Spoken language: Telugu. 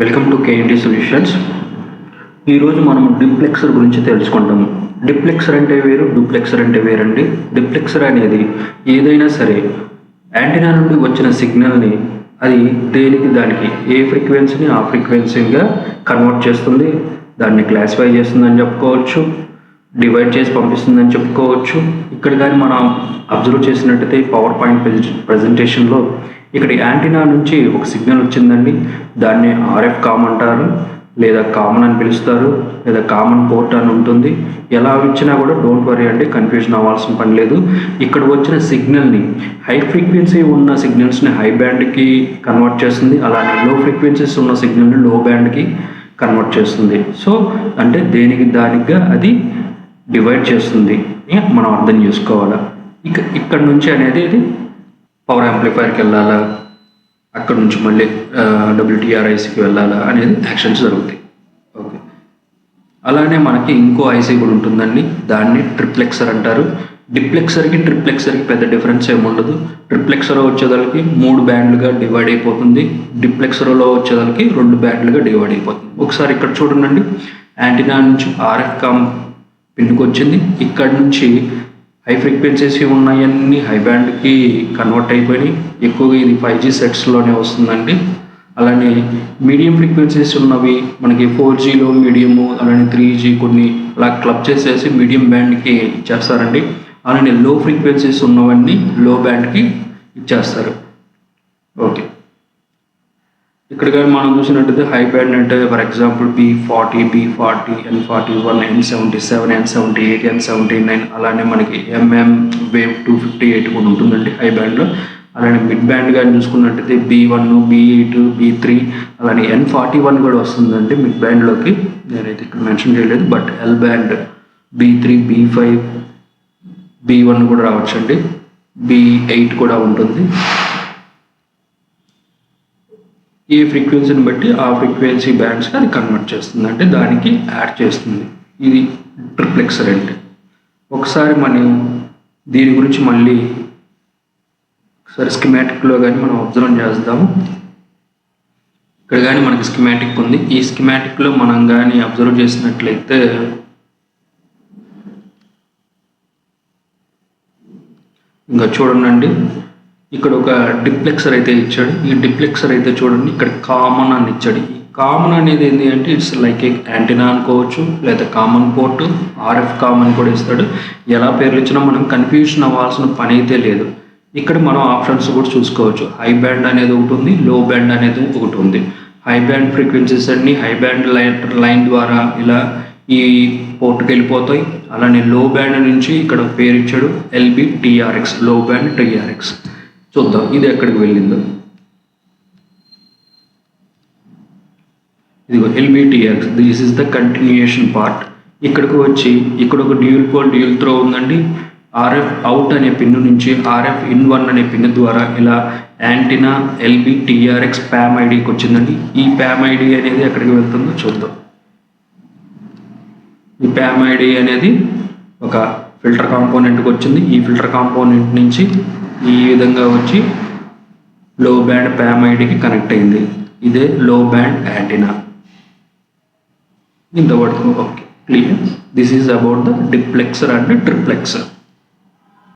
Welcome to కేఎన్టీ solutions. ఈరోజు మనం డిప్లెక్సర్ గురించి తెలుసుకుంటాము. డిప్లెక్సర్ అంటే వేరు, డూప్లెక్సర్ అంటే వేరండి. డిప్లెక్సర్ అనేది ఏదైనా సరే యాంటీనా నుండి వచ్చిన సిగ్నల్ని అది దేనికి దానికి ఏ ఫ్రీక్వెన్సీని ఆ ఫ్రీక్వెన్సీగా కన్వర్ట్ చేస్తుంది, దాన్ని క్లాసిఫై చేస్తుందని చెప్పుకోవచ్చు, డివైడ్ చేసి పంపిస్తుందని చెప్పుకోవచ్చు. ఇక్కడ కానీ మనం అబ్జర్వ్ చేసినట్టయితే పవర్ పాయింట్ ప్రజెంటేషన్లో ఇక్కడ యాంటీనా నుంచి ఒక సిగ్నల్ వచ్చిందండి. దాన్ని ఆర్ఎఫ్ కామ్ అంటారు, లేదా కామన్ అని పిలుస్తారు, లేదా కామన్ పోర్ట్ అని ఉంటుంది. ఎలా ఇచ్చినా కూడా డోంట్ వరీ అండి, కన్ఫ్యూజన్ అవ్వాల్సిన పని లేదు. ఇక్కడ వచ్చిన సిగ్నల్ని హై ఫ్రీక్వెన్సీ ఉన్న సిగ్నల్స్ని హై బ్యాండ్కి కన్వర్ట్ చేస్తుంది, అలానే లో ఫ్రీక్వెన్సీస్ ఉన్న సిగ్నల్ని లో బ్యాండ్కి కన్వర్ట్ చేస్తుంది. సో అంటే దేనికి దానిగా అది డివైడ్ చేస్తుంది మనం అర్థం చేసుకోవాలా. ఇక్కడ నుంచి అనేది ఇది పవర్ యాంప్లిఫైర్కి వెళ్ళాలా, అక్కడ నుంచి మళ్ళీ డబ్ల్యూటీఆర్ఐసికి వెళ్ళాలా అనేది యాక్షన్స్ జరుగుతాయి. ఓకే, అలానే మనకి ఇంకో ఐసీ కూడా ఉంటుందండి, దాన్ని ట్రిప్లెక్సర్ అంటారు. డిప్లెక్సర్కి ట్రిప్లెక్సర్కి పెద్ద డిఫరెన్స్ ఏముండదు. ట్రిప్లెక్సర్ వచ్చేదానికి 3 బ్యాండ్లుగా డివైడ్ అయిపోతుంది, డిప్లెక్సర్లో వచ్చేదానికి 2 బ్యాండ్లుగా డివైడ్ అయిపోతుంది. ఒకసారి ఇక్కడ చూడండి, యాంటీనా నుంచి ఆర్ఎఫ్ కామ్ పిన్కి వచ్చింది. ఇక్కడ నుంచి హై ఫ్రీక్వెన్సీస్ ఉన్నాయన్నీ హై బ్యాండ్కి కన్వర్ట్ అయిపోయినాయి. ఎక్కువగా ఇది 5G సెట్స్లోనే వస్తుందండి. అలానే మీడియం ఫ్రీక్వెన్సీస్ ఉన్నవి మనకి 4Gలో మీడియము, అలానే 3G కొన్ని అలా క్లబ్ చేసేసి మీడియం బ్యాండ్కి ఇచ్చేస్తారండి. అలానే లో ఫ్రీక్వెన్సీస్ ఉన్నవన్నీ లో బ్యాండ్కి ఇచ్చేస్తారు. ఓకే, ఇక్కడ కానీ మనం చూసినట్టయితే హై బ్యాండ్ అంటే for example B40, B40, N41, N77, N78, N79, అలానే మనకి వేవ్ 258 కూడా ఉంటుందండి హై బ్యాండ్లో. అలానే మిడ్ బ్యాండ్ కానీ చూసుకున్నట్టయితే B1, B8, B3, అలానే N41 కూడా వస్తుందండి మిడ్ బ్యాండ్లోకి. నేనైతే ఇక్కడ మెన్షన్ చేయలేదు, but L band B3, B5, B1 కూడా రావచ్చండి, B8 కూడా ఉంటుంది. ఏ ఫ్రీక్వెన్సీని బట్టి ఆ ఫ్రీక్వెన్సీ బ్యాండ్స్కి అది కన్వర్ట్ చేస్తుంది, అంటే దానికి యాడ్ చేస్తుంది. ఇది ట్రిప్లెక్సర్ అంటే. ఒకసారి మనం దీని గురించి మళ్ళీ ఒకసారి స్కిమాటిక్లో కానీ మనం అబ్జర్వ్ చేద్దాము. ఇక్కడ కానీ మనకి స్కిమాటిక్ ఉంది. ఈ స్కిమాటిక్లో మనం కానీ అబ్జర్వ్ చేసినట్లయితే ఇంకా చూడండి, ఇక్కడ ఒక డిప్లెక్సర్ అయితే ఇచ్చాడు. ఈ డిప్లెక్సర్ అయితే చూడండి, ఇక్కడ కామన్ అని ఇచ్చాడు. ఈ కామన్ అనేది ఏంటి అంటే ఇట్స్ లైక్ ఏ యాంటీనా అనుకోవచ్చు, లేదా కామన్ పోర్ట్, ఆర్ఎఫ్ కామన్ కూడా ఇస్తాడు. ఎలా పేర్లు ఇచ్చినా మనం కన్ఫ్యూజన్ అవ్వాల్సిన పని అయితే లేదు. ఇక్కడ మనం ఆప్షన్స్ కూడా చూసుకోవచ్చు. హై బ్యాండ్ అనేది ఒకటి ఉంది, లో బ్యాండ్ అనేది ఒకటి ఉంది. హై బ్యాండ్ ఫ్రీక్వెన్సీస్ అన్ని హై బ్యాండ్ లైన్ ద్వారా ఇలా ఈ పోర్ట్కి వెళ్ళిపోతాయి. అలానే లో బ్యాండ్ నుంచి ఇక్కడ పేరు ఇచ్చాడు LBTRX, లో బ్యాండ్ TRX. చూద్దాం ఇది ఎక్కడికి వెళ్ళిందో. ఇదిగో LBTRX, this is the continuation part. ఇక్కడికి వచ్చి ఇక్కడ ఒక డ్యూయల్ పోల్ డ్యూయల్ త్రో ఉందండి. RF అవుట్ అనే పిన్ నుంచి RF ఇన్1 అనే పిన్ ద్వారా ఇలా యాంటీనా LBTRX ప్యామ్ ఐడికి వచ్చిందండి. ఈ ప్యామ్ ఐడి అనేది ఎక్కడికి వెళ్తుందో చూద్దాం. ఈ ప్యామ్ ఐడి అనేది ఒక ఫిల్టర్ కాంపోనెంట్కి వచ్చింది. ఈ ఫిల్టర్ కాంపోనెంట్ నుంచి ఈ విధంగా వచ్చి లో బ్యాండ్ ప్యామ్ ఐడికి కనెక్ట్ అయింది. ఇదే లో బ్యాండ్ యాంటీనా. ఇంతవరకు okay, clear. This is about the diplexer and ట్రిప్లెక్సర్.